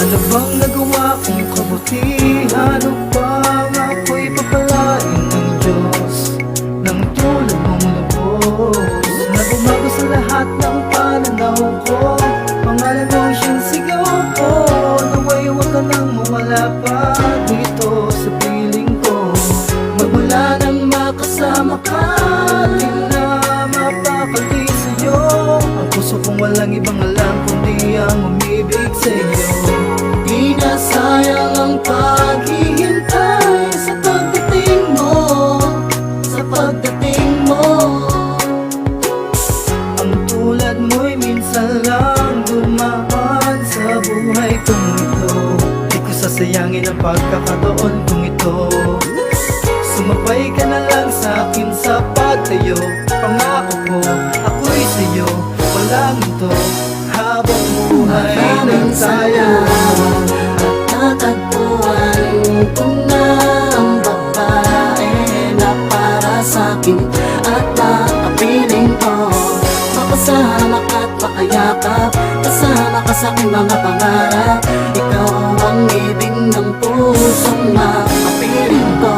Ano bang nagawa kong kabutihan upang ako'y papalain ng Diyos ng tulad mong lubos na bumago sa lahat ng pananaw ko? Pangalan mo siyang sigaw ko, naway huwag ka nang mawala pa dito sa piling ko. Magmula nang makasama ka, di na mapakali sa'yo. Ang puso kong walang ibang alam kundi ang umibig sa'yo. Di na sayang ang paghihintay sa pagdating mo, sa pagdating mo. Ang tulad mo'y minsan lang dumaan sa buhay kong ito. Di ko sasayangin ang pagkakataon kong ito. Sumabay ka na lang sa akin sa pagtayo. Pangako ko, ako'y sa'yo, walang ito habang buhay ng sayang. Natagpuan ko na ang babae na para sa'kin at nakapiling ko. Makasama ka't makayakap, kasama ka sa'king mga pangarap. Ikaw ang ibig ng pusong makapiling ko.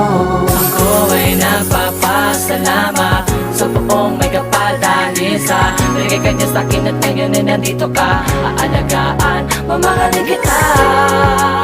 Ako ay nagpapasalamat sa buong may kapal dahil sa bigay ka niya sa'kin at ngayon ay nandito ka. Aalagaan, mamahalin kita.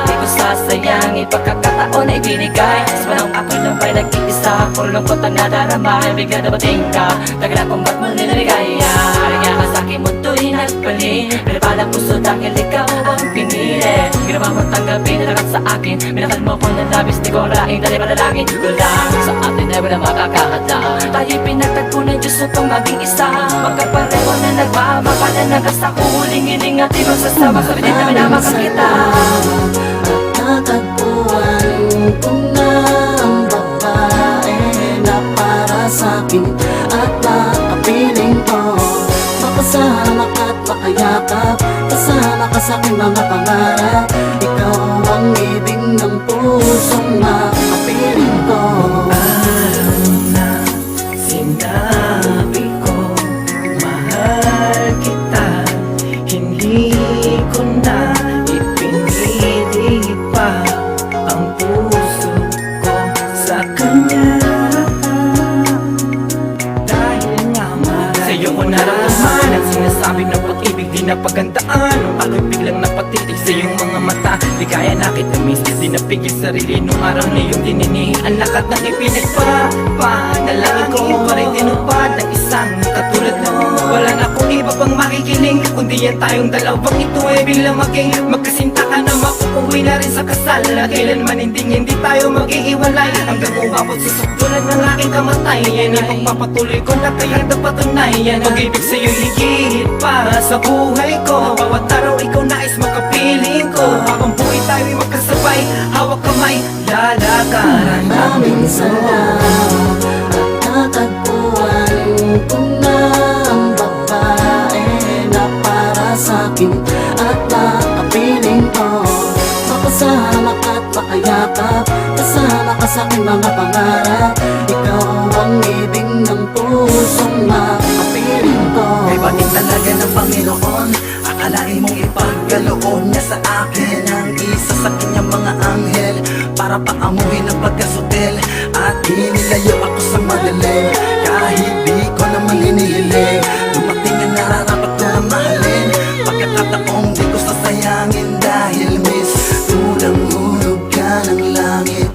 Di ko sasayangin pagkakataon na ibinigay. Sa panahon ako'y lambay nag-iisa, puro lungkot ang nadarama. Bigla dabating ka, tagal akong ba't muli naligaya. Kaya ka sa'kin mundo'y nagpali, pero palang puso dahil ikaw ang pinili. Ginawa mo tanggapin na lakas sa akin, minakal mo ko ng labis, di ko raing dali panalangin ko lang. Sa atin ay wala makakahadlang, tayo'y pinagtagpo ng Diyos upang maging isa. Magkapareho na nagmamakalan hanggang sa huling hiling at magsasama sa pinig na minamakan kita. Natagpuan ko na ang babae na para sa'kin at nakapiling ko. Makasama ka't makayakap, kasama ka sa'king mga pangarap. Ikaw ang ibig ng pusong makapiling ko. Alam na sinabi ko, mahal kita. Hindi ko na ipinili pa ang puso ko sa kanya. Dahil nga mahal sa'yo ko naramdaman ang sinasabi ng pag-ibig di napagandaan. Nung ako'y biglang napatitig sa iyong mga mata, di kaya na kita miss, di napigil sarili nung araw na iyong dininihan. Lakat ng ipinagpapanalangin ko pa rin tinupad ng isang katulad mo. Wala na akong iba pang makikiling kundi yan tayong dalawang ito ay bilang maging magkasinta ka na makukuwi na rin sa kasal. Na kailanman hindi tayo mag-iiwalay hanggang umabot sa sukdulan ng aking kamatay. Yan ang pagpapatuloy ko na kaya napatunayan. Pag-ibig sa'yo higit para sa buhay ko. Bawat araw ikaw nais makapiling ko. Habang buhay tayo'y magkasabay, hawak kamay, lalakaran. Maraming salamat at natagpuan ko na ang babae na para sa'kin at nakapiling ko. Makasama ka't makayakap, kasama ka sa'king mga pangarap. Ikaw ang ibig ng pusong makapiling ko. May batid talaga ng Panginoon, akalain mong ipagkaloob niya sa akin ang isa sa kanyang mga anghel para paamuhin ang pagkasutil at inilayo ako sa madilim. Kahit di ko naman hinihiling, dumating ang nararapat ko na mahalin. Pagkakataong di ko sasayangin dahil miss, tulang hulog ka ng langit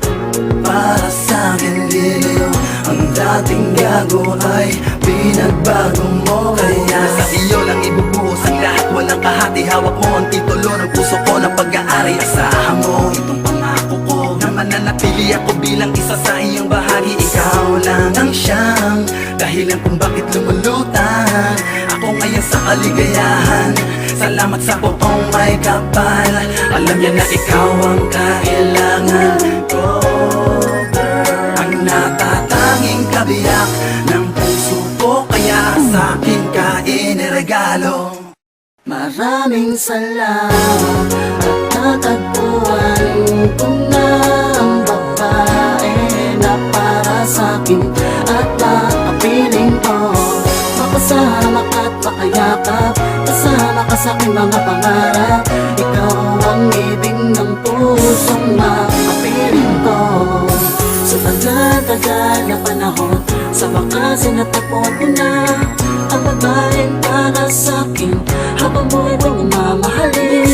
para sa'kin diliw. Ang dating gago ay pinagbago mo, kaya sa iyo lang ibubuhos ang lahat, walang kahati. Hawak mo ang titulo ng puso ko ng pag-aari. Asahan mo itong pangako ko na mananatili ako bilang isa sa iyong bahagi. Ikaw lang ang siyang dahilan kung bakit lumulutan ako ngayon sa kaligayahan. Salamat sa buong may kapal, alam niya na ikaw ang kailangan ko. Ang natatanging kabiyak ng puso ko, kaya sa'kin ka lalo. Maraming salamat at natagpuan ko na ang babae na para sa'kin at nakapiling ko. Makasama ka't makayakap, kasama ka sa'king mga pangarap. Ikaw ang ibig ng pusong makapiling ko. Sa tagal-tagal na panahon, sa wakas natagpuan ko na ang babaeng para sa'kin. Habang buhay kong mamahalin,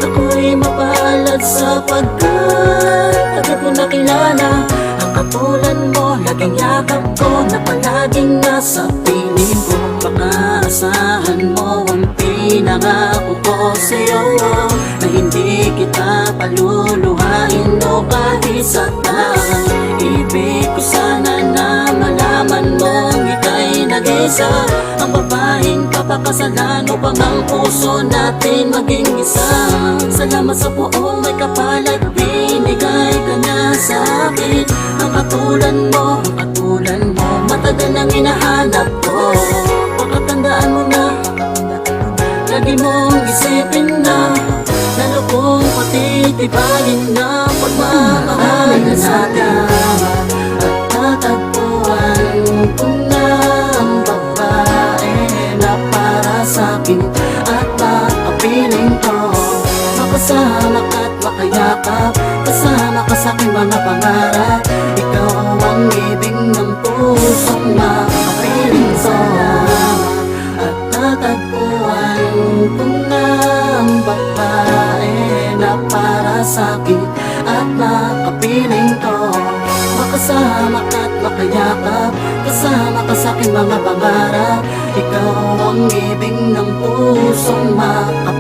ako'y mapalad sapagkat agad ko nakilala ang katulad mo. Laging yakap ko na palaging nasa piling ko. Makaasahan mo ang pinangako ko sa'yo, na hindi kita paluluhain o kahit saan. Ibig ko sana na malaman mong ika'y nag-isa, ang babaeng papakasalan upang ang puso natin maging isa. Salamat sa buong may kapalag, binigay ka na sa akin. Ang katulad mo, matagal nang hinahanap ko. Pakatandaan mo na, lagi mong isipin na, lalo kong patitibayin na pagmamahal natin. At natagpuan ko na ang babae na para sa'kin at nakapiling ko. Makasama ka't makayakap, kasama ka sa'king mga pangarap. Ikaw ang ibig ng pusong makapiling ko. At natagpuan ko na ang babae na para sa'kin at nakapiling ko. Makasama ka't makayakap, kasama ka sa'king mga pangarap. Ikaw ang ibig ng pusong makapiling ko.